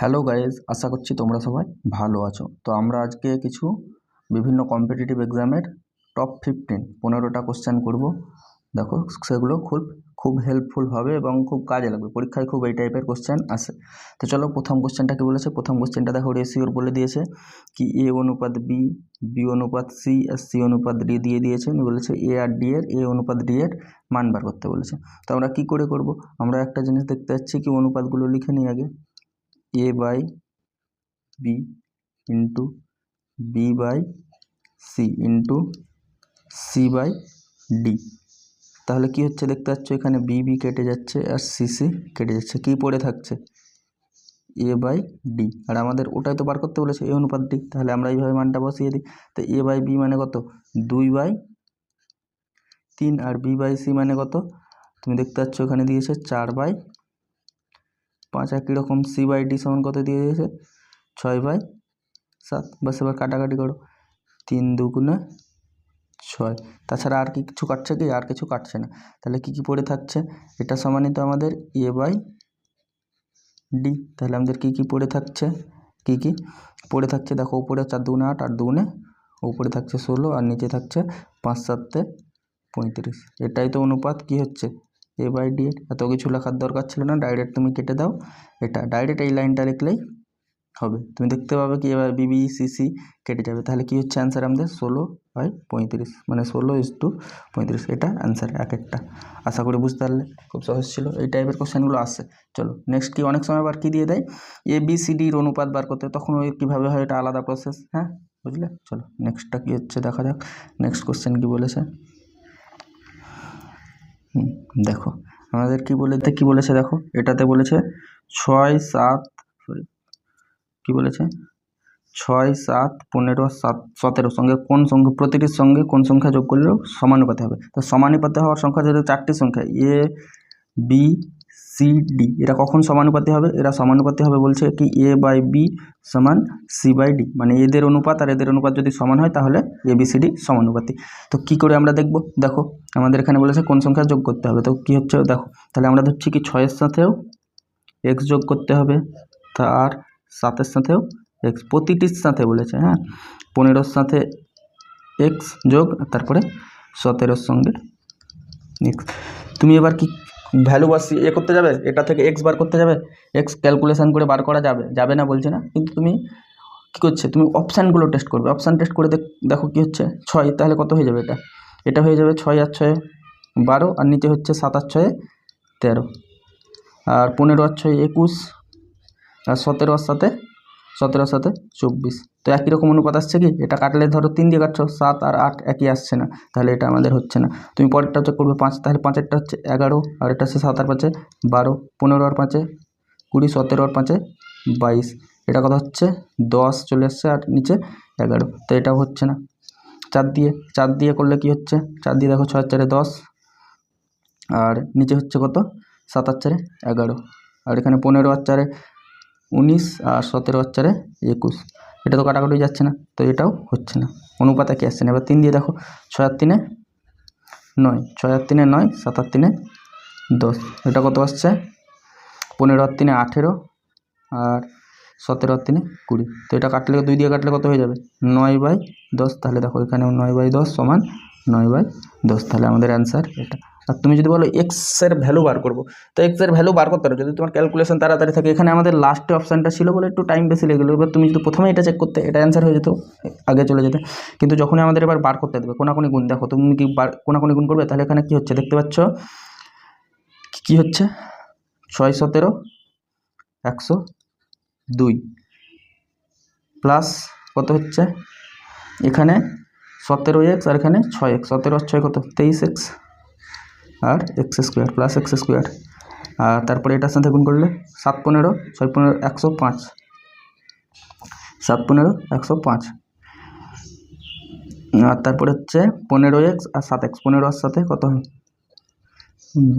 Hello guys, আশা করছি তোমরা সবাই ভালো আছো। তো আমরা আজকে কিছু বিভিন্ন কম্পিটিটিভ এক্সামের টপ 15টা কোশ্চেন করব। দেখো, সেগুলো খুব খুব হেল্পফুল হবে এবং খুব কাজে লাগবে। পরীক্ষায় খুব এই টাইপের কোশ্চেন আসে। তো চলো, প্রথম কোশ্চেনটা কি বলেছে। প্রথম কোশ্চেনটা দেখো, রেশিওর বলে দিয়েছে কি এ অনুপাত বি, বি অনুপাত সি আর সি অনুপাত ডি দিয়ে দিয়েছে। বলেছে এ আর ডি এর, এ অনুপাত ডি এর মান বার করতে বলেছে। তো আমরা কি করে করব? আমরা একটা জিনিস দেখতে পাচ্ছি কি অনুপাতগুলো লিখে নিই আগে। A by b into b by c into c by d. তাহলে কি হচ্ছে দেখতে পাচ্ছ, এখানে বি বি কেটে যাচ্ছে আর সি সি কেটে যাচ্ছে। কি পড়ে থাকছে? এ বাই ডি। আর আমাদের ওটাই তো বার করতে বলেছে, এ অনুপাত ডি। তাহলে আমরা এইভাবে মানটা বসিয়ে দিই। তো এ বাই বি মানে কত? 2/3। আর বি বাই সি মানে কত? তুমি দেখতে পাচ্ছ এখানে দিয়েছে 4/5। একই রকম সি বাই ডি সমান কত দিয়ে দিয়েছে? 6/7। বাস এবার কাটাকাটি করো। 3 2 6। তাছাড়া আর কিছু কাটছে কি? আর কিছু কাটছে না। তাহলে কি কি পড়ে থাকছে? এটা সমানই তো আমাদের এ বাই ডি। তাহলে আমাদের কি কি পড়ে থাকছে? কি কি পড়ে থাকছে দেখো, উপরে 4 2 8, 8 2 উপরে থাকছে 16 আর নিচে থাকছে 5 7 35। এটাই তো অনুপাত কি হচ্ছে? এ বাই ডি এর। এত কিছু লেখার দরকার ছিল না, ডাইরেক্ট তুমি কেটে দাও। এটা ডাইরেক্ট এই লাইনটা লিখলেই হবে। তুমি দেখতে পাবে কি এবার বিবি সিসি কেটে যাবে। তাহলে কি হচ্ছে অ্যান্সার আমাদের? 16/35, মানে 16:35। এটা অ্যান্সার এক একটা। আশা করি বুঝতে পারলে, খুব সহজ ছিল। এই টাইপের কোশ্চেনগুলো আসে। চলো নেক্সট কি, অনেক সময় আবার কি দিয়ে দেয়, এ বি সি ডির অনুপাত বার করতে, তখন ওই কীভাবে হয় এটা আলাদা প্রসেস। হ্যাঁ, বুঝলে? চলো নেক্সটটা কি হচ্ছে দেখা যাক। নেক্সট কোশ্চেন কি বলেছে দেখো, আমাদের কি বলেছে দেখো, এটাতে বলেছে 6 7 কি বলেছে 6 7 15 7 17 সঙ্গে কোন সংখ্যা, প্রতিটির সঙ্গে কোন সংখ্যা যোগ করলেও সমানুপাতে হবে। তো সমানুপাতে হওয়ার সংখ্যা যেহেতু 4টি সংখ্যা, এ বি সি ডি, এরা কখন সমানুপাতি হবে? এরা সমানুপাতি হবে বলছে কি এ বাই বি সমান সি বাই ডি, মানে এদের অনুপাত আর এদের অনুপাত যদি সমান হয় তাহলে এ বি সি ডি সমানুপাতি। তো কি করে আমরা দেখব? দেখো, আমাদের এখানে বলেছে কোন সংখ্যা যোগ করতে হবে। তো কি হচ্ছে দেখো, তাহলে আমরা ধরছি কি 6-এর সাথেও এক্স যোগ করতে হবে, তার 7-এর সাথেও এক্স, প্রতিটির সাথে বলেছে। হ্যাঁ, 15-এর সাথে এক্স যোগ, তারপরে 17-এর সঙ্গে এক্স। তুমি এবার কি ভ্যালু বাসি করতে যাবে, এটা থেকে এক্স বার করতে যাবে। এক্স ক্যালকুলেশন করে বার করা যাবে না বলছে না, কিন্তু তুমি কী করছে, তুমি অপশানগুলো টেস্ট করবে। অপশান টেস্ট করে দেখো কি হচ্ছে 6, তাহলে কত হয়ে যাবে? এটা হয়ে যাবে 6 আর 6 12, আর নিচে হচ্ছে 7 আর 6 13, আর 15 আর 6 21, আর 17 আর 7 24। তো একই রকম অনুপাত আসছে কি? এটা কাটলে ধরো 3 দিয়ে কাটছো, 7 আর 8 একই আসছে না, তাহলে এটা আমাদের হচ্ছে না। তুমি পরেরটা চেক করবে 5, তাহলে 5-এরটা হচ্ছে 11, আর এটা হচ্ছে 7 আর 5 12, 15 আর 5 20, 17 আর 5 22। এটা কথা হচ্ছে 10 চলে আসছে আর নিচে 11, তো এটাও হচ্ছে না। 4 দিয়ে করলে কি হচ্ছে? 4 দিয়ে দেখো, 6 আর 4 10, আর নিচে হচ্ছে কত? 7 আর 4 11, আর এখানে 15 আর 4 19, আর 17 আর 4 21। এটা তো কাটাকাটি যাচ্ছে না, তো এটাও হচ্ছে না, অনুপাতে কি আসছে না। এবার 3 দিয়ে দেখো, 6 আর 3 9, 6 আর 3 9, 7 আর 3 10। এটা কত আসছে? 15 আর 3 18, আর 17 আর 3 20। তো এটা কাটলে, 2 দিয়ে কাটলে কত হয়ে যাবে? 9/10। তাহলে দেখো এখানেও 9/10 সমান 9/10। তাহলে আমাদের অ্যান্সার এটা। আর তুমি যদি বলো এক্সের ভ্যালু বার করবো, তো এক্সের ভ্যালু বার করতে পারো যদি তোমার ক্যালকুলেশন তাড়াতাড়ি থাকে। এখানে আমাদের লাস্টে অপশানটা ছিল বলে একটু টাইম বেশি লেগে গেলো। এবার তুমি যদি প্রথমে এটা চেক করতে, এটা অ্যান্সার হয়ে যেত, আগে চলে যেতে। কিন্তু যখনই আমাদের এবার বার করতে দেবে কোনাকুনি গুণ, দেখো তুমি কি কোনাকুনি গুণ করবে, তাহলে এখানে কি হচ্ছে দেখতে পাচ্ছ, কি হচ্ছে 6 17 102 প্লাস কত হচ্ছে এখানে 17x, আর এখানে 6x, 17 আর 6 কত? 23x, আর x square plus x square. আর তারপরে এটার সাথে গুণ করলে 7 15 6 15 105, 7 15 105, আর তারপরে হচ্ছে 15x আর 7x, 15 আর সাথে কত হয়?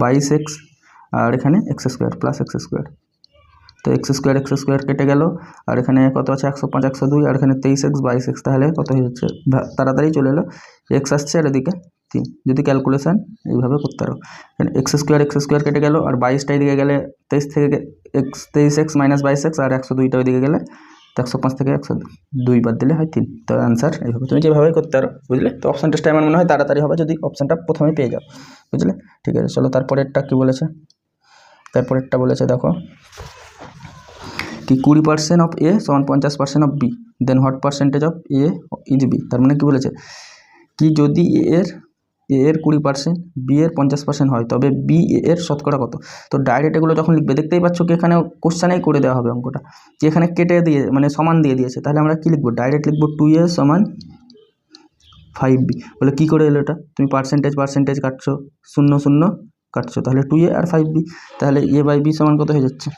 22x, আর এখানে x square plus x square. তো এক্স স্কোয়ার কেটে গেল, আর এখানে কত আছে? 105 102, আর এখানে 23x 22x। তাহলে কত হয়ে যাচ্ছে? তাড়াতাড়ি চলে এলো, এক্স আসছে আর এদিকে 3। যদি ক্যালকুলেশান এইভাবে করতে পারো, এক্স স্কোয়ার কেটে গেল, আর 22টা এদিকে গেলে 23 থেকে এক্স মাইনাস 22x, আর 102টা ওইদিকে গেলে 105 থেকে 102 বাদ দিলে হয় 3। তো অ্যান্সার এইভাবে তুমি যেভাবে করতে পারো, বুঝলে। তো অপশান টেস্টটা আমার মনে হয় তাড়াতাড়ি হবে যদি অপশানটা প্রথমে পেয়ে যাও, বুঝলে। ঠিক আছে, চলো তারপরেরটা কী বলেছে। তারপরেরটা বলেছে দেখো কি 20% অফ এ সমান 50% of B, then what percentage of A is B. তার মানে কী বলেছে কি যদি এ এর 20%, বি এর 50% হয়, তবে বি এর শতকরা কত। তো ডাইরেক্ট এগুলো যখন লিখবে, দেখতেই পাচ্ছ কি এখানে কোশ্চেনেই করে দেওয়া হবে অঙ্কটা, যে এখানে কেটে দিয়ে মানে সমান দিয়ে দিয়েছে। তাহলে আমরা কী লিখবো, ডাইরেক্ট লিখবো 2a সমান 5b। বলে কী করে এলো এটা, তুমি পার্সেন্টেজ কাটছো, 0 0 কাটছো, তাহলে 2a আর 5b। তাহলে a বাই বি সমান কত হয়ে যাচ্ছে,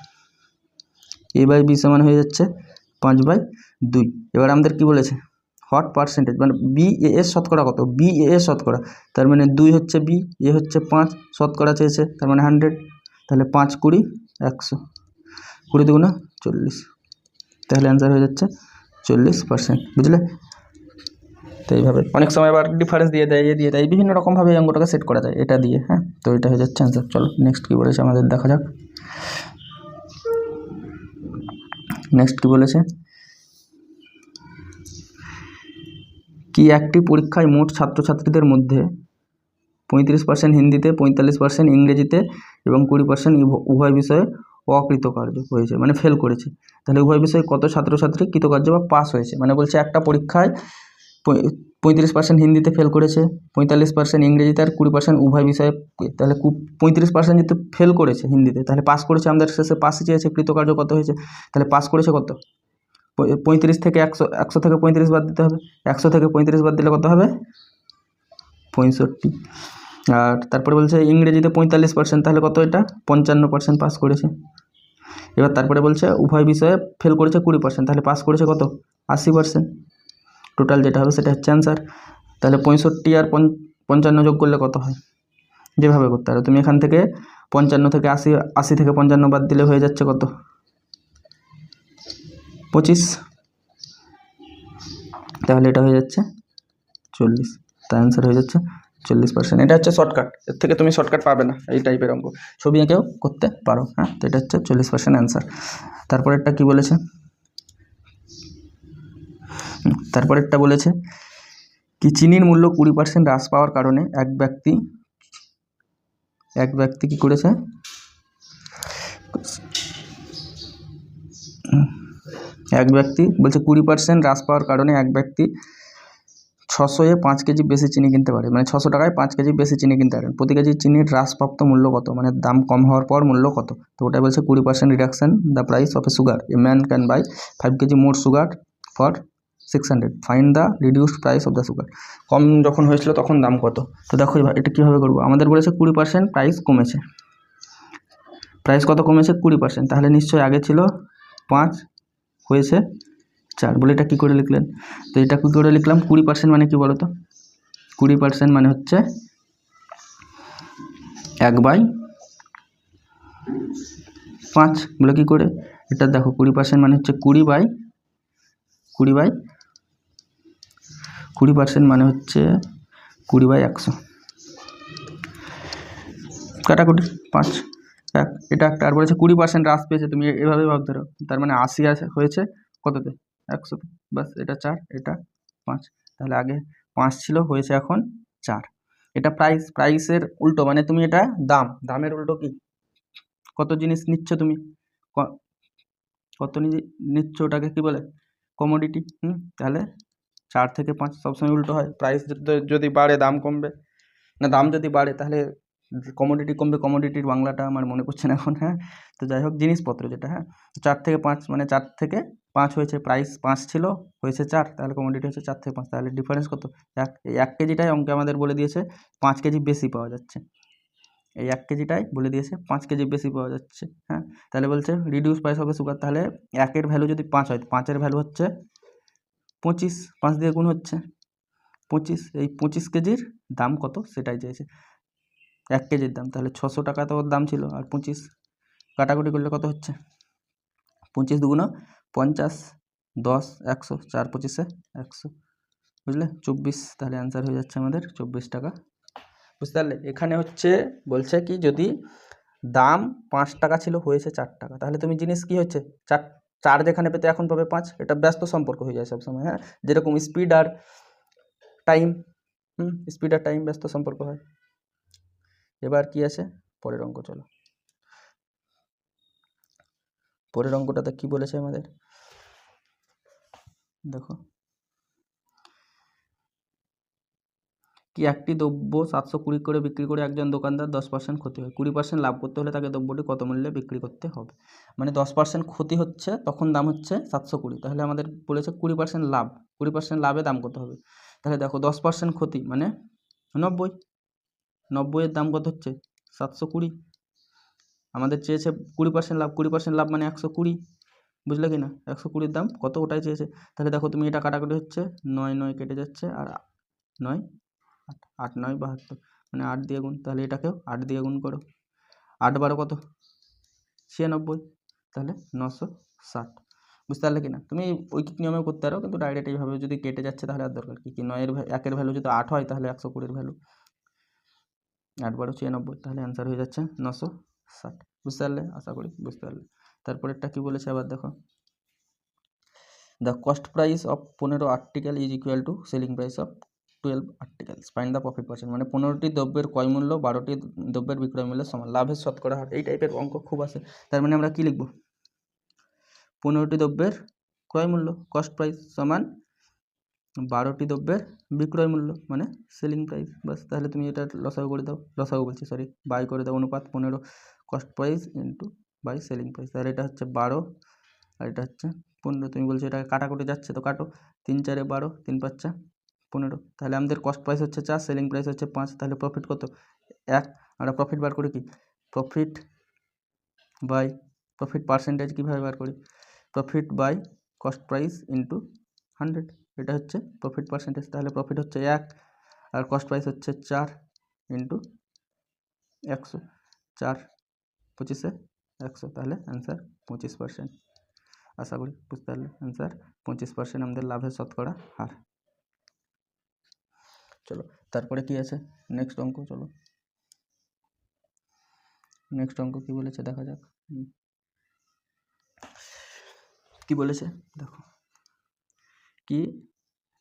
a বাই বি সমান হয়ে যাচ্ছে 5/2। এবার আমাদের কি বলেছে, হোয়াট পার্সেন্টেজ মানে বি এর শতকরা কত, বি এর শতকরা, তার মানে 2 হচ্ছে বি, এ হচ্ছে 5, শতকরা চেয়েছে তার মানে 100। তাহলে 5 20 100, 20 দুগুণা 40, তাহলে অ্যান্সার হয়ে যাচ্ছে 40%, বুঝলে। তো এইভাবে অনেক সময় আবার ডিফারেন্স দিয়ে দেয়, দিয়ে দেয়, বিভিন্ন রকমভাবে এই অঙ্কটাকে সেট করা যায় এটা দিয়ে। হ্যাঁ, তো এটা হয়ে যাচ্ছে অ্যান্সার। চলো নেক্সট কী বলেছে আমাদের দেখা যাক। নেক্সট কী বলেছে কি একটি পরীক্ষায় মোট ছাত্রছাত্রীদের মধ্যে 35% হিন্দিতে, 45% ইংরেজিতে এবং 20% উভয় বিষয়ে অকৃতকার্য হয়েছে, মানে ফেল করেছে। তাহলে উভয় বিষয়ে কত ছাত্রছাত্রী কৃতকার্য বা পাস হয়েছে, মানে বলছে একটা পরীক্ষায় 35% হিন্দিতে ফেল করেছে, 45% ইংরেজিতে, আর 20% উভয় বিষয়ে। তাহলে 35% যেহেতু ফেল করেছে হিন্দিতে, তাহলে পাস করেছে, আমাদের শেষে পাসই চেয়েছে, কৃতকার্য কত হয়েছে, তাহলে পাস করেছে কত, 35 থেকে 100 থেকে 35 বাদ দিতে হবে, 100 থেকে 35 বাদ দিলে কত হবে 65। আর তারপরে বলছে ইংরেজিতে 45%, তাহলে কত এটা 55% পাস করেছে। এবার তারপরে বলছে উভয় বিষয়ে ফেল করেছে 20%, তাহলে পাস করেছে কত 80%। টোটাল যেটা হবে সেটা হচ্ছে অ্যান্সার। তাহলে 65 আর 55 যোগ করলে কত হয়, যেভাবে করতে পারো তুমি। এখান থেকে 55 থেকে 80, 80 থেকে 55 বাদ দিলে হয়ে যাচ্ছে কত 25, তাহলে এটা হয়ে যাচ্ছে 40। তার অ্যান্সার হয়ে যাচ্ছে 40%। এটা হচ্ছে শর্টকাট, এর থেকে তুমি শর্টকাট পাবে না এই টাইপের অঙ্ক, ছবি এঁকেও করতে পারো। হ্যাঁ, তো এটা হচ্ছে 40% অ্যান্সার। তারপরেরটা কি বলেছে, তারপরেরটা বলেছে কি চিনির মূল্য 20% হ্রাস পাওয়ার কারণে এক ব্যক্তি কি করেছে, এক ব্যক্তি বলছে 20% হ্রাস পাওয়ার কারণে এক ব্যক্তি 600-এ 5 কেজি বেশি চিনি কিনতে পারে, মানে 600 টাকায় 5 কেজি বেশি চিনি কিনতে পারেন। প্রতি কেজি চিনির হ্রাসপ্রাপ্ত মূল্য কত, মানে দাম কম হওয়ার পর মূল্য কত। তো ওটা বলছে 20% reduction the price of a sugar, a man can buy 5 kg more sugar for 600, find the reduced price of the sugar. কম যখন হয়েছিল তখন দাম কত। তো দেখো এটা কীভাবে করবো, আমাদের বলেছে 20% প্রাইস কমেছে, প্রাইস কত কমেছে 20%, তাহলে নিশ্চয়ই আগে ছিল 5 হয়েছে 4, বলে এটা কী করে লিখলেন। তো এটা কী করে লিখলাম, 20% মানে কি বলো তো, 20% মানে হচ্ছে 1/5, বলে কী করে এটা দেখো, 20% মানে হচ্ছে 20% মানে হচ্ছে 20/100, কাটাকুটি 5 1, এটা একটা। আর বলেছে 20% হ্রাস পেয়েছে, তুমি এভাবে ভাবতে পারো, তার মানে 80 হয়েছে কততে 100তে, বাস এটা 4 এটা 5, তাহলে আগে 5 ছিল হয়েছে এখন 4। এটা প্রাইসের উল্টো, মানে তুমি এটা দামের উল্টো কি, কত জিনিস নিচ্ছ তুমি, কত নিচ্ছ ওটাকে কি বলে কমোডিটি। তাহলে 4 থেকে 5 সবসময় উল্টো হয়, প্রাইস যদি বাড়ে দাম কমবে, না দাম যদি বাড়ে তাহলে কমোডিটি কমবে, কমোডিটির বাংলাটা আমার মনে পড়ছে না এখন। হ্যাঁ, তো যাই হোক জিনিসপত্র যেটা, হ্যাঁ, 4 থেকে 5 মানে 4 থেকে 5 হয়েছে, প্রাইস 5 ছিল হয়েছে 4, তাহলে কমোডিটি হচ্ছে 4 থেকে 5, তাহলে ডিফারেন্স কত 1 কেজিটাই অঙ্কে আমাদের বলে দিয়েছে 5 কেজি বেশি পাওয়া যাচ্ছে, এই 1 কেজিটাই বলে দিয়েছে 5 কেজি বেশি পাওয়া যাচ্ছে। হ্যাঁ, তাহলে বলছে রিডিউস প্রাইস হবে সুগার, তাহলে 1-এর ভ্যালু যদি 5 হয়, 5-এর ভ্যালু হচ্ছে 25, 5 দিয়ে গুণ হচ্ছে 25, এই 25 কেজির দাম কত সেটাই চেয়েছে, 1 কেজির দাম, তাহলে 600 টাকা তো ওর দাম ছিল, আর 25 কাটাকুটি করলে কত হচ্ছে 25 দুগুণ 50, 10 100, 4 25-এ 100, বুঝলে 24, তাহলে অ্যান্সার হয়ে যাচ্ছে আমাদের 24 টাকা বুঝতে পারলে? এখানে হচ্ছে বলছে কি যদি দাম 5 টাকা ছিল হয়েছে 4 টাকা, তাহলে তুমি জিনিস কি হচ্ছে 4 যেখানে পেতে এখন পাবে 5। এটা ব্যস্ত সম্পর্ক হয়ে যায় সবসময়। হ্যাঁ, যেরকম স্পিড আর টাইম, স্পিড আর টাইম ব্যস্ত সম্পর্ক হয়। এবার কি আছে পরের অঙ্ক, চলো পরের অঙ্কটাতে কি বলেছে আমাদের দেখো, কি একটি দ্রব্য 720 করে বিক্রি করে একজন দোকানদার 10% ক্ষতি হয়, 20% লাভ করতে হলে তাকে দ্রব্যটি কত মূল্যে বিক্রি করতে হবে। মানে 10% ক্ষতি হচ্ছে তখন দাম হচ্ছে 720, তাহলে আমাদের বলেছে 20% লাভ, 20% লাভে দাম কত হবে। তাহলে দেখো 10% ক্ষতি মানে 90, 90-এর দাম কত হচ্ছে 720, আমাদের চেয়েছে 20% লাভ, 20% লাভ মানে 120, বুঝলে কি না? 120-র দাম কত ওটাই চেয়েছে। তাহলে দেখো তুমি এটা কাটাকুটি হচ্ছে 9 9 কেটে যাচ্ছে আর 9 8 8 9 72, মানে 8 দিয়ে গুণ, তাহলে এটাকেও 8 দিয়ে গুণ করো, 8 12 কত 96, তাহলে 960। বুঝতে পারলে কি না? তুমি ঐকিক নিয়মেও করতে পারো, কিন্তু ডাইরেক্ট এইভাবে যদি কেটে যাচ্ছে তাহলে আর দরকার কি 9-এর 1-এর ভ্যালু যদি 8 হয় তাহলে 120-এর ভ্যালু 8 12 96, তাহলে অ্যান্সার হয়ে যাচ্ছে 960। বুঝতে পারলে? আশা করি বুঝতে পারলে। তারপরেরটা কি বলেছে আবার দেখো, the cost price of 15 article is equal to selling price of 12 articles, find the profit percent. মানে 15টি দ্রব্যের ক্রয় মূল্য 12টি দ্রব্যের বিক্রয় মূল্যের সমান, লাভের শতকরা হার। এই টাইপের অঙ্ক খুব আসে। তার মানে আমরা কি লিখব, 15টি দ্রব্যের ক্রয় মূল্য কস্ট প্রাইস সমান 12টি দ্রব্যের বিক্রয় মূল্য মানে সেলিং প্রাইস, বাস। তাহলে তুমি এটা লসাগু করে দাও, লসাগু বলছি সরি, বাই করে দাও, অনুপাত 15 cost price into by selling price. তাহলে এটা হচ্ছে 12 আর এটা হচ্ছে 15। তুমি বলছো এটা কাটাকুটি যাচ্ছে তো কাটো, 3 4 12, 3 5 15। তাহলে আমাদের কস্ট প্রাইস হচ্ছে 4, সেলিং প্রাইস হচ্ছে 5, তাহলে প্রফিট কত 1। আমরা প্রফিট বার করি কি, প্রফিট বাই প্রফিট পার্সেন্টেজ কীভাবে বার করি, profit by cost price into 100, এটা হচ্ছে প্রফিট পার্সেন্টেজ। তাহলে প্রফিট হচ্ছে 1 আর কস্ট প্রাইস হচ্ছে 4 ইন্টু 100, 4 25-এ 100, তাহলে অ্যান্সার 25%। আশা করি বুঝতে পারলে, অ্যান্সার 25% আমাদের লাভের শতকরা হার। চলো তারপরে কি আছে নেক্সট অঙ্ক, চলো নেক্সট অঙ্ক কি বলেছে দেখা যাক। কি বলেছে দেখো, কি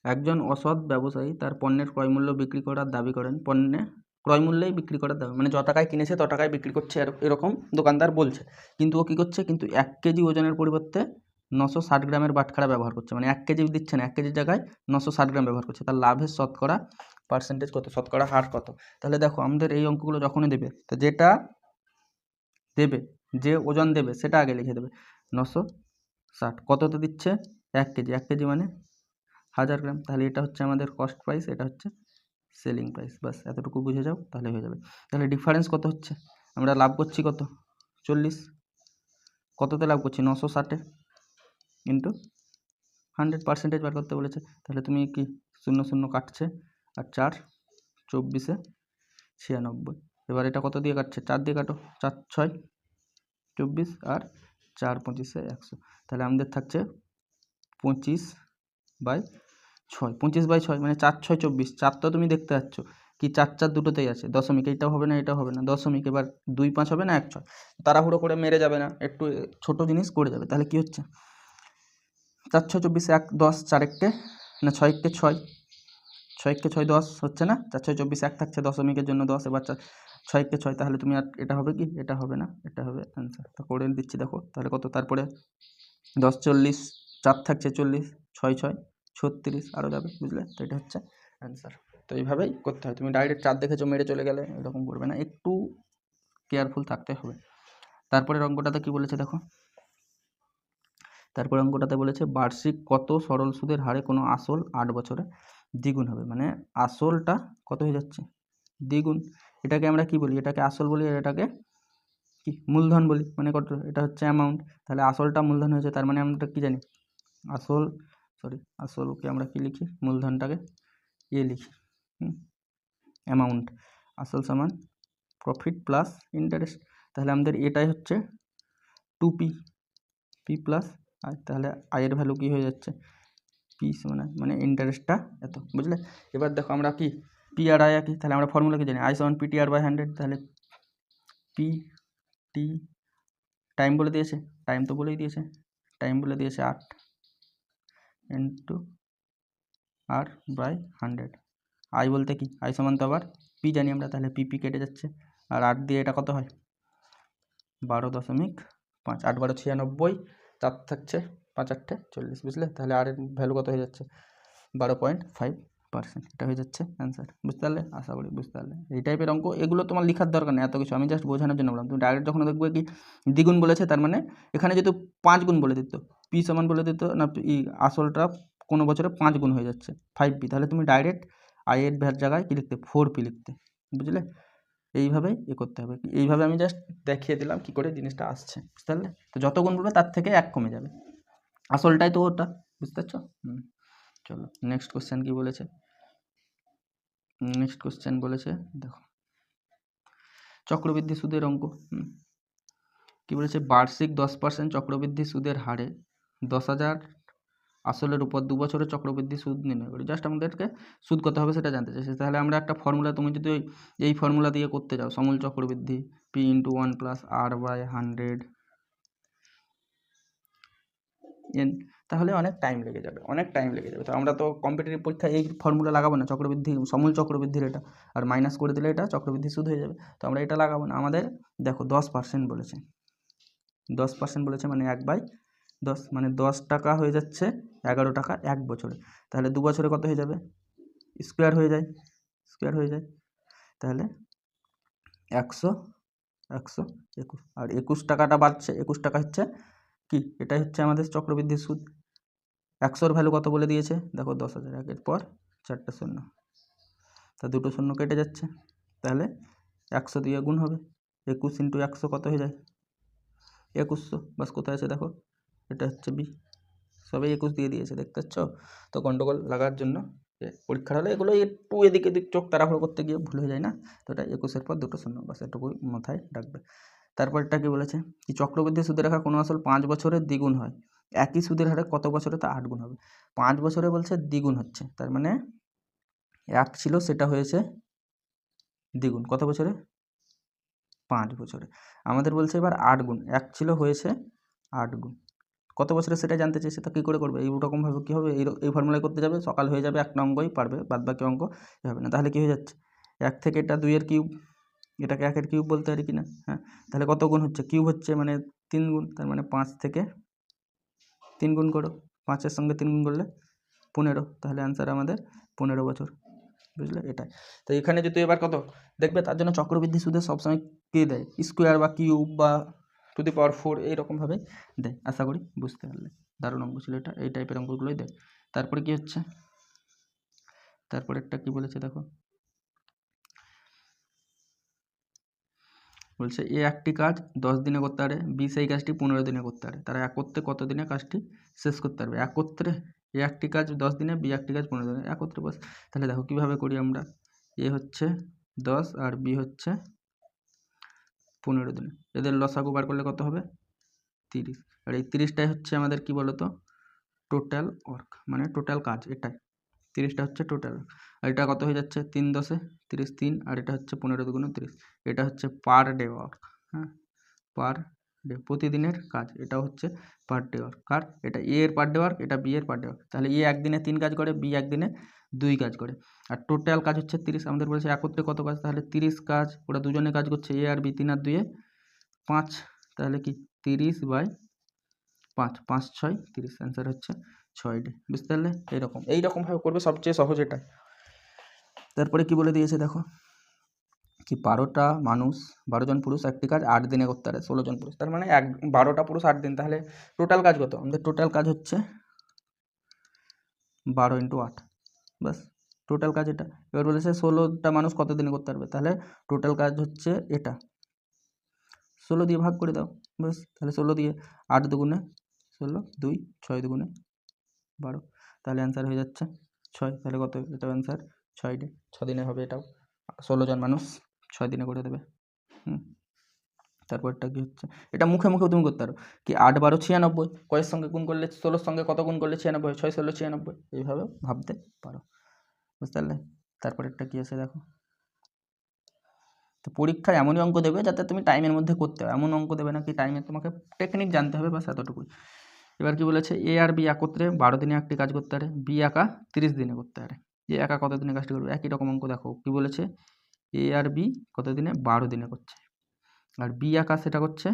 একজন অসৎ ব্যবসায়ী তার পণ্যের ক্রয়মূল্য বিক্রি করার দাবি করেন, পণ্যে ক্রয়মূল্যেই বিক্রি করার দাবি, মানে যত টাকায় কিনেছে তত টাকায় বিক্রি করছে এরকম দোকানদার বলছে, কিন্তু ও কী করছে, কিন্তু 1 কেজি ওজনের পরিবর্তে 960 গ্রামের বাটখারা ব্যবহার করছে, মানে 1 কেজি দিচ্ছে না, 1 কেজির জায়গায় 960 গ্রাম ব্যবহার করছে, তার লাভের শতকরা পার্সেন্টেজ কত, শতকরা হার কত। তাহলে দেখো আমাদের এই অঙ্কগুলো যখনই দেবে, তো যেটা দেবে, যে ওজন দেবে সেটা আগে লিখে দেবে, 960 কততে দিচ্ছে 1 কেজি, 1 কেজি মানে 1000 গ্রাম, তাহলে এটা হচ্ছে আমাদের কস্ট প্রাইস, এটা হচ্ছে সেলিং প্রাইস, বাস এতটুকু বুঝে যাও তাহলে হয়ে যাবে। তাহলে ডিফারেন্স কত হচ্ছে, আমরা লাভ করছি কত 40, কততে লাভ করছি 960 ইন্টু 100% বার করতে বলেছে, তাহলে তুমি কি 0 0 কাটছে আর 4 24-এ 96, এবার এটা কত দিয়ে কাটছে 4 দিয়ে কাটো, 4 6 24 আর 4 25-এ 100, তাহলে আমাদের থাকছে 25/6, 25/6 মানে 4 6 24, 4 তো তুমি দেখতে পাচ্ছ কি 4 4 দুটোতেই আছে, দশমিক এইটাও হবে না এটাও হবে না, দশমিক এবার 2 5 হবে না 1 6, তাড়াহুড়ো করে মেরে যাবে না, একটু ছোট জিনিস করে যাবে। তাহলে কি হচ্ছে 4 6 24 1 10, 4 1 না 6 1 6, 6 1 6 10 হচ্ছে না, 4 6 24 1 থাকছে দশমিকের জন্য 10, এবার 6 1 6, তাহলে তুমি আর এটা হবে কি, এটা হবে না, এটা হবে অ্যান্সার। তো করে দিচ্ছি দেখো, তাহলে কত, তারপরে 10 40, 4 থাকছে 40, 6 6 36 আরও যাবে, বুঝলে? তো এটা হচ্ছে অ্যান্সার। তো এইভাবেই করতে হয়, তুমি ডাইরেক্ট 4 দেখেছো মেরে চলে গেলে এরকম করবে না, একটু কেয়ারফুল থাকতে হবে। তারপরের অঙ্কটাতে কি বলেছে দেখো, তারপরে অঙ্কটাতে বলেছে বার্ষিক কত সরল সুদের হারে কোনো আসল 8 বছরে দ্বিগুণ হবে, মানে আসলটা কত হয়ে যাচ্ছে দ্বিগুণ, এটাকে আমরা কি বলি, এটাকে আসল বলি আর এটাকে কি মূলধন বলি, মানে কত, এটা হচ্ছে অ্যামাউন্ট, তাহলে আসলটা মূলধন হয়েছে, তার মানে আমরা কি জানি আসলকে আমরা কি লিখি, মূলধনটাকে লিখি অ্যামাউন্ট, আসল সমান প্রফিট প্লাস ইন্টারেস্ট, তাহলে আমাদের এটাই হচ্ছে 2p, p প্লাস আই, তাহলে আয়ের ভ্যালু কি হয়ে যাচ্ছে p সমান, মানে ইন্টারেস্টটা এত, বুঝলে? এবার দেখো আমরা কি পি আর আই একই, তাহলে আমরা ফর্মুলা কি জানি, আই সমান পি টি আর বাই 100, তাহলে পি টি টাইম বলে দিয়েছে, টাইম তো বলেই দিয়েছে, টাইম বলে দিয়েছে 8 ইন্টু আর বাই 100। আই বলতে কি, আই সমান তো আবার পি জানি আমরা, তাহলে পি কেটে যাচ্ছে, আর 8 দিয়ে এটা কত হয় 12.5, 8 12 96, 4 থাকছে 5 8 40, বুঝলে? তাহলে আর এর ভ্যালু কত হয়ে যাচ্ছে 12.5%, এটা হয়ে যাচ্ছে অ্যান্সার। বুঝতে পারলে? আশা করি বুঝতে পারলে। এই টাইপের অঙ্ক এগুলো তোমার লেখার দরকার নেই এত কিছু, আমি জাস্ট বোঝানোর জন্য বললাম। তুমি ডাইরেক্ট যখন দেখবে কি দ্বিগুণ বলেছে, তার মানে এখানে যেহেতু 5 গুণ বলে দিত, পি সমান বলে দিত না, আসলটা কোনো বছরে 5 গুণ হয়ে যাচ্ছে 5p, তাহলে তুমি ডাইরেক্ট আই এর জায়গায় কী লিখতে 4p লিখতে, বুঝলে? এইভাবেই করতে হবে, এইভাবে আমি জাস্ট দেখিয়ে দিলাম কী করে জিনিসটা আসছে, বুঝতে পারলে? তো যত গুণ বলবে তার থেকে 1 কমে যাবে, আসলটাই তো ওটা, বুঝতে পারছো? চলো নেক্সট কোশ্চেন কি বলেছে। নেক্সট কোশ্চেন বলেছে দেখো, চক্রবৃদ্ধি সুদের অঙ্ক। কি বলেছে, বার্ষিক 10% চক্রবৃদ্ধি সুদের হারে 10,000 আসলের উপর 2 বছরের চক্রবৃদ্ধি সুদ নির্ণয় করি। জাস্ট আমাদেরকে সুদ কত হবে সেটা জানতে চাইছে। তাহলে আমরা একটা ফর্মুলা, তুমি যদি এই ফর্মুলা দিয়ে করতে যাও, সমূল চক্রবৃদ্ধি P into 1 plus R by 100 N, তাহলে অনেক টাইম লেগে যাবে, অনেক টাইম লেগে যাবে। তো আমরা তো কম্পিটিটিভ পরীক্ষায় এই ফর্মুলা লাগাবো না, চক্রবৃদ্ধি সমূল চক্রবৃদ্ধির এটা, আর মাইনাস করে দিলে এটা চক্রবৃদ্ধি সুদ হয়ে যাবে। তো আমরা এটা লাগাবো না, আমাদের দেখো 10% বলেছে, 10% বলেছে মানে 1/10, মানে 10 টাকা হয়ে যাচ্ছে 11 টাকা 1 বছরে। তাহলে 2 বছরে কত হয়ে যাবে, স্কোয়ার হয়ে যায়, স্কোয়ার হয়ে যায়, তাহলে 100 আর 21 টাকাটা বাড়ছে, 21 টাকা হচ্ছে কি, এটাই হচ্ছে আমাদের চক্রবৃদ্ধি সুদ। 100-র ভ্যালু কত বলে দিয়েছে দেখো 10,000, একের পর 4টা শূন্য, তা 2টো শূন্য কেটে যাচ্ছে, তাহলে 100 দিয়ে গুণ হবে, 21 ইন্টু 100 কত হয়ে যায় 2100, বাস কোথায় আছে দেখো, এটা হচ্ছে বি, সবাই 21 দিয়ে দিয়েছে, দেখতে পাচ্ছ? তো গন্ডগোল লাগার জন্য পরীক্ষার হলে এগুলো একটু এদিক এদিক চোখ তাড়াহুড়ো করতে গিয়ে ভুল হয়ে যায় না, তো এটা 21-এর পর 2টো শূন্য, বাস এটুকুই মাথায় রাখবে। তারপরটা কি বলেছে, কি চক্রবৃদ্ধি সুদের রেখা কোনো আসল 5 বছরের দ্বিগুণ হয়, একই সুদের হারে কত বছরে তা 8 গুণ হবে। 5 বছরে বলছে দ্বিগুণ হচ্ছে, তার মানে 1 ছিল সেটা হয়েছে দ্বিগুণ, কত বছরে 5 বছরে। আমাদের বলছে এবার 8 গুণ, 1 ছিল হয়েছে 8 গুণ, কত বছরে সেটা জানতে চাইছে। তো কী করে করবে, এইরকমভাবে কী হবে, এই ফর্মুলায় করতে যাবে, সকাল হয়ে যাবে, একটা অঙ্কই পারবে, বাদ বাকি অঙ্ক হবে না। তাহলে কী হয়ে যাচ্ছে, 1 থেকে এটা 2-এর কিউব, এটাকে 1-এর কিউব বলতে পারি কি না, হ্যাঁ, তাহলে কত গুণ হচ্ছে, কিউব হচ্ছে মানে 3 গুণ, তার মানে 5 থেকে 3 গুণ করো, 5-এর সঙ্গে 3 গুণ করলে 15, তাহলে অ্যান্সার আমাদের 15 বছর, বুঝলে? এটাই তো এখানে যদি এবার কত দেখবে, তার জন্য চক্রবৃদ্ধি সুদে সবসময় কে দেয়, স্কোয়ার বা কিউব বা টু দি পাওয়ার 4 এইরকমভাবে দেয়। আশা করি বুঝতে পারলে, দারুণ অঙ্ক ছিল এটা, এই টাইপের অঙ্কগুলোই দেয়। তারপরে কি হচ্ছে, তারপরে একটা কি বলেছে দেখো, বলছে এ একটি কাজ 10 দিনে করতে পারে, বি সেই কাজটি 15 দিনে করতে পারে, তারা একত্রে কত দিনে কাজটি শেষ করতে পারবে। একত্রে এ একটি কাজ 10 দিনে, বি একটি কাজ 15 দিনে, একত্রে বস। তাহলে দেখো কীভাবে করি আমরা, এ হচ্ছে 10 আর বি হচ্ছে 15 দিনে, এদের লসাগু বার করলে কত হবে 30, আর এই 30টাই হচ্ছে আমাদের কি বলতো টোটাল ওয়ার্ক, মানে টোটাল কাজ, এটাই 30টা হচ্ছে টোটাল। আর এটা কত হয়ে যাচ্ছে 3 10 30 3, আর এটা হচ্ছে 15 দুগুণে 30, এটা হচ্ছে পার ডে ওয়ার্ক, হ্যাঁ, পার ডে, প্রতিদিনের কাজ, এটা হচ্ছে পার ডে ওয়ার্ক। কার এটা, এ এর পার ডে ওয়ার্ক, এটা বি এর পার ডে ওয়ার্ক। তাহলে এ একদিনে 3 কাজ করে, বি একদিনে 2 কাজ করে, আর টোটাল কাজ হচ্ছে 30। আমাদের বলেছে একত্রে কত কাজ, তাহলে 30 কাজ, ওরা দুজনে কাজ করছে, এ আর বি, 3 আর 2 5, তাহলে কি 30/5, 5 6 30, অ্যান্সার হচ্ছে 6 ডে। বুঝতে পারলে? এইরকমভাবে করবে, সবচেয়ে সহজ এটাই। তারপরে কি বলে দিয়েছে দেখো, কি 12 জন পুরুষ একটি কাজ 8 দিনে করতে পারে, 16 জন পুরুষ, তার মানে 12টা পুরুষ 8 দিন, তাহলে টোটাল কাজ কত, আমাদের টোটাল কাজ হচ্ছে 12 × 8, বাস টোটাল কাজ এটা। এবার বলেছে 16টা মানুষ কত দিনে করতে পারবে, তাহলে টোটাল কাজ হচ্ছে এটা, 16 দিয়ে ভাগ করে দাও, বাস। তাহলে 16 দিয়ে 8 দুগুণে 16, 2 6 দুগুণে 12, তাহলে অ্যান্সার হয়ে যাচ্ছে 6। তাহলে কত, এটাও অ্যান্সার 6 ডে, 6 দিনে হবে এটাও, 16 জন মানুষ 6 দিনে করে দেবে। তারপরটা কি হচ্ছে, এটা মুখে মুখেও তুমি করতে পারো, কি 8 12 96, কয়ের সঙ্গে গুণ করলে 16-র সঙ্গে কত গুণ করলে 96, 6 16 96, এইভাবে ভাবতে পারো, বুঝতে পারলে? তারপরেরটা কী আছে দেখো, তো পরীক্ষায় এমনই অঙ্ক দেবে যাতে তুমি টাইমের মধ্যে করতে হবে, এমন অঙ্ক দেবে না কি টাইমে, তোমাকে টেকনিক জানতে হবে, বাস এতটুকুই। এবার কি বলেছে, এ আর বি একত্রে 12 দিনে একটি কাজ করতে পারে, বি একা 30 দিনে করতে পারে, এ একা কত দিনে কাজটি করবে, একই রকম অঙ্ক দেখো কি বলেছে, এ আর বি কত দিনে, 12 দিনে করছে, আর বি একা সেটা করছে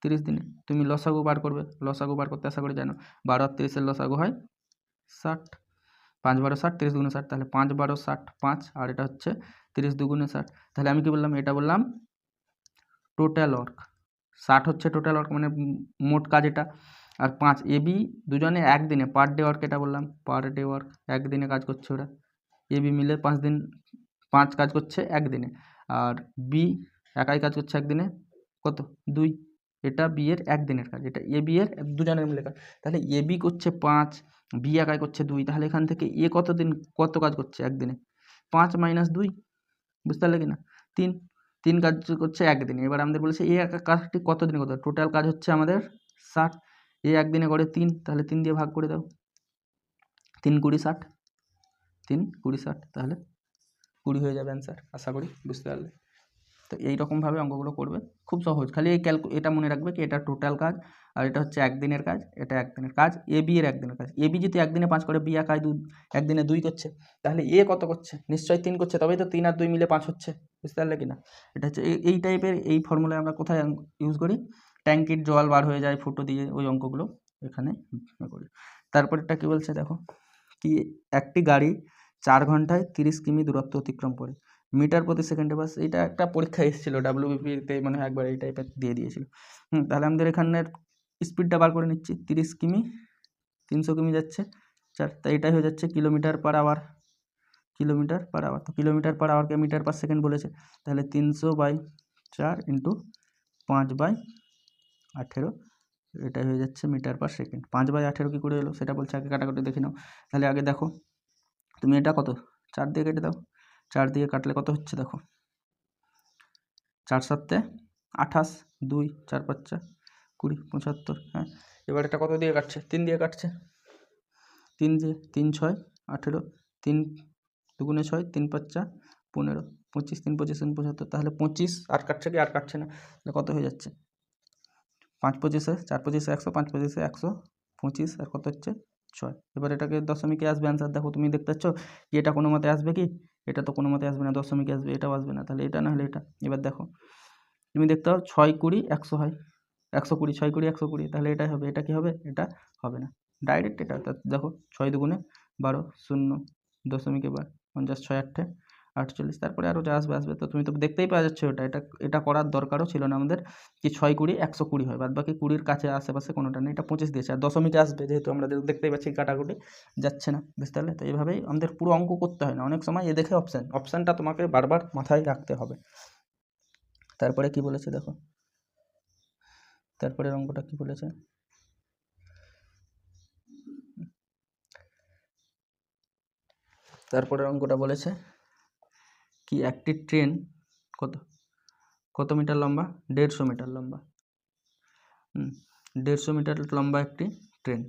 30 দিনে। তুমি লসাগু বার করবে, লসাগু বার করতে আশা করি জানো, 12 আর 30-এর লসাগু হয় 60, 5 12 60, 30 দুগুণে 60, তাহলে 5 12 60 5, আর এটা হচ্ছে 30 দুগুণে 60, তাহলে আমি কি বললাম, এটা বললাম টোটাল ওয়ার্ক, 60 হচ্ছে টোটাল ওয়ার্ক মানে মোট কাজ এটা, আর 5 এ বি দুজনে একদিনে পার ডে ওয়ার্ক, এটা বললাম পার ডে ওয়ার্ক, একদিনে কাজ করছে ওরা, এ বি মিলে 5 দিন 5 কাজ করছে একদিনে, আর বি একাই কাজ করছে একদিনে কত 2, এটা বি এর একদিনের কাজ, এটা এ বি এর দুজনের মিলে কাজ, তাহলে এ বি করছে 5, বি একাই করছে 2, তাহলে এখান থেকে এ কত কাজ করছে একদিনে, 5 - 2, বুঝতে পারলে কি না, 3 কাজ করছে একদিনে। এবার আমাদের বলেছে এ একা কাজটি কত দিনে করতে হবে, টোটাল কাজ হচ্ছে আমাদের 60, এ একদিনে করে 3, তাহলে 3 দিয়ে ভাগ করে দাও, 3 20 60, 3 20 60, তাহলে 20 হয়ে যাবে অ্যান্সার, আশা করি বুঝতে পারলে। তো এইরকমভাবে অঙ্কগুলো করবে, খুব সহজ, খালি এই এটা মনে রাখবে কি এটা টোটাল কাজ, আর এটা হচ্ছে একদিনের কাজ, এটা একদিনের কাজ, এ বি এর একদিনের কাজ, এ বি যদি একদিনে 5 করে, বি একাই একদিনে 2 করছে, তাহলে এ কত করছে, নিশ্চয়ই 3 করছে, তবেই তো 3 আর 2 মিলে 5 হচ্ছে, বুঝতে পারলে কি না। এটা হচ্ছে এই টাইপের, এই ফর্মুলায় আমরা কোথায় ইউজ করি, ট্যাঙ্কির জল বার হয়ে যায় ফুটো দিয়ে, ওই অঙ্কগুলো এখানে করি। তারপরেরটা কী বলছে দেখো, কি একটি গাড়ি 4 ঘন্টায় 30 কিমি দূরত্ব অতিক্রম করে, মিটার প্রতি সেকেন্ডে, বাস এটা একটা পরীক্ষায় এসেছিলো ডাব্লিউবিপিতে, মানে একবার এই টাইপের দিয়ে দিয়েছিল। তাহলে আমাদের এখানের স্পিডটা বার করে নিচ্ছি, 30 কিমি 300 কিমি যাচ্ছে 4, তাই এটাই হয়ে যাচ্ছে kilometre per hour, kilometre per hour, তো কিলোমিটার পার আওয়ারকে মিটার পার সেকেন্ড বলেছে, তাহলে 300/4 ইন্টু 5/18, এটাই হয়ে যাচ্ছে মিটার পার সেকেন্ড। 5/18 কী করে এলো সেটা বলছে, আগে কাটাকুটি দেখে নাও, তাহলে আগে দেখো তুমি এটা কত 4 দিয়ে কেটে দাও, 4 দিয়ে কাটলে কত হচ্ছে দেখো, 4 7 28, 2 4 5 20 75, হ্যাঁ। এবার এটা কত দিয়ে কাটছে, 3 দিয়ে কাটছে, 3 দিয়ে 3 6 18, 3 দুগুণে 6, 3 5 15, 25 3 25 75, তাহলে 25 আর কাটছে কি, আর কাটছে না, তাহলে কত হয়ে যাচ্ছে, 5 25 4 25 100, 5 25 100, 25 আর কত হচ্ছে 6। এবার এটাকে দশমিকে আসবে অ্যান্সার, দেখো তুমি দেখতে পাচ্ছ কি এটা কোনো মতে আসবে কি, এটা তো কোনো মতে আসবে না, দশমিকে আসবে, এটাও আসবে না, তাহলে এটা না হলে এটা। এবার দেখো তুমি দেখতে পাও 6 20 100 হয়, 120, 6 20 120, তাহলে এটাই হবে, এটা কি হবে, এটা হবে না, ডাইরেক্ট এটা, দেখো 6 দুগুণে 12 0 দশমিকে 50 6 8 48, তারপরে আরও যা আসবে, তো তুমি তো দেখতেই পাওয়া যাচ্ছে ওটা, এটা করার দরকারও ছিল না আমাদের, কি 6 20 120 হয়, বাদ বাকি 20-র কাছে আশেপাশে কোনোটা নেই, এটা 25 দিয়েছে, আর দশমিকে আসবে যেহেতু আমরা দেখতেই পাচ্ছি কাটাকুটি যাচ্ছে না, বুঝতে পারলে। তো এইভাবেই আমাদের পুরো অঙ্ক করতে হয় না, অনেক সময় এ দেখে অপশানটা তোমাকে বারবার মাথায় রাখতে হবে। তারপরে কি বলেছে দেখো, তারপরের অঙ্কটা কি বলেছে, তারপরের অঙ্কটা বলেছে কি একটি ট্রেন কত মিটার লম্বা, 150 মিটার লম্বা, 150 মিটার লম্বা একটি ট্রেন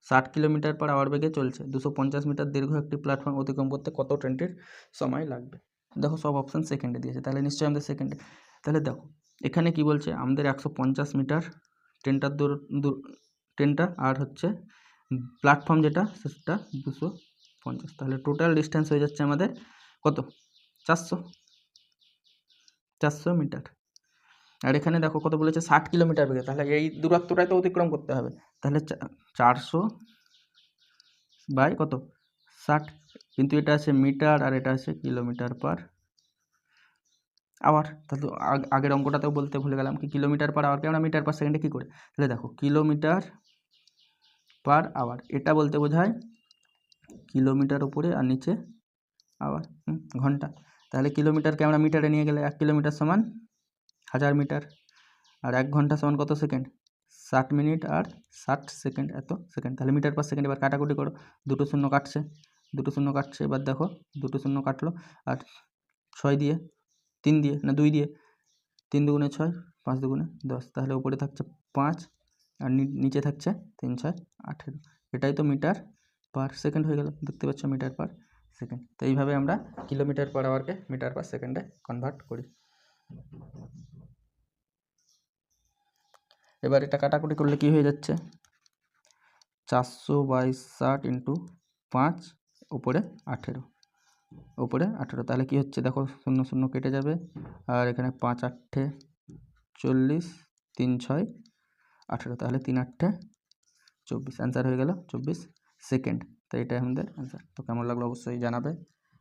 60 কিলোমিটার পার আওয়ার বেগে চলছে, 250 মিটার দীর্ঘ একটি প্ল্যাটফর্ম অতিক্রম করতে কত ট্রেনটির সময় লাগবে। দেখো সব অপশান সেকেন্ডে দিয়েছে, তাহলে নিশ্চয়ই আমাদের সেকেন্ডে, তাহলে দেখো এখানে কি বলছে, আমাদের 150 মিটার ট্রেনটার ট্রেনটা, আর হচ্ছে প্ল্যাটফর্ম যেটা সেটা 250, তাহলে টোটাল ডিস্টেন্স হয়ে যাচ্ছে আমাদের কত 400 মিটার। আর এখানে দেখো কত বলেছে 60 কিলোমিটার বেগে, তাহলে এই দূরত্বটাই তো অতিক্রম করতে হবে, তাহলে 400 বাই কত 60, কিন্তু এটা আছে মিটার আর এটা আছে কিলোমিটার পার আওয়ার, তাহলে আগের অঙ্কটাতেও বলতে ভুলে গেলাম কি কিলোমিটার পার আওয়ারকে আমরা মিটার পার সেকেন্ডে কী করে, তাহলে দেখো কিলোমিটার পার আওয়ার, এটা বলতে বোঝায় কিলোমিটার উপরে আর নিচে আওয়ার, ঘন্টা, তাহলে কিলোমিটারকে আমরা মিটারে নিয়ে গেলে 1 কিলোমিটার সমান 1000 মিটার, আর 1 ঘন্টা সমান কত সেকেন্ড, 60 মিনিট আর 60 সেকেন্ড, এত সেকেন্ড, তাহলে মিটার পার সেকেন্ড। এবার কাটাকুটি করো, 2 শূন্য কাটছে, 2 শূন্য কাটছে, এবার দেখো 2 শূন্য কাটলো, আর 6 দিয়ে 3 দিয়ে না 2 দিয়ে, 3 দুগুণে 6 5 দুগুণে 10, তাহলে উপরে থাকছে 5 আর নিচে থাকছে 3 6 18, এটাই তো মিটার পার সেকেন্ড হয়ে গেল, দেখতে পাচ্ছ মিটার পার সেকেন্ড। তো এইভাবে আমরা কিলোমিটার পার আওয়ারকে মিটার পার সেকেন্ডে কনভার্ট করি। এবার এটা কাটাকুটি করলে কি হয়ে যাচ্ছে, 400/60 ইন্টু 5 উপরে 18, উপরে 18, তাহলে কি হচ্ছে দেখো 0 0 কেটে যাবে, আর এখানে 5 8 40, 3 6 18, তাহলে 3 8 24, অ্যান্সার হয়ে গেল 24 সেকেন্ড। তো এটাই আমাদের অ্যান্সার। তো কেমন লাগলো অবশ্যই জানাবে।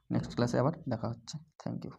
নেক্সট ক্লাসে আবার দেখা হচ্ছে। Thank you.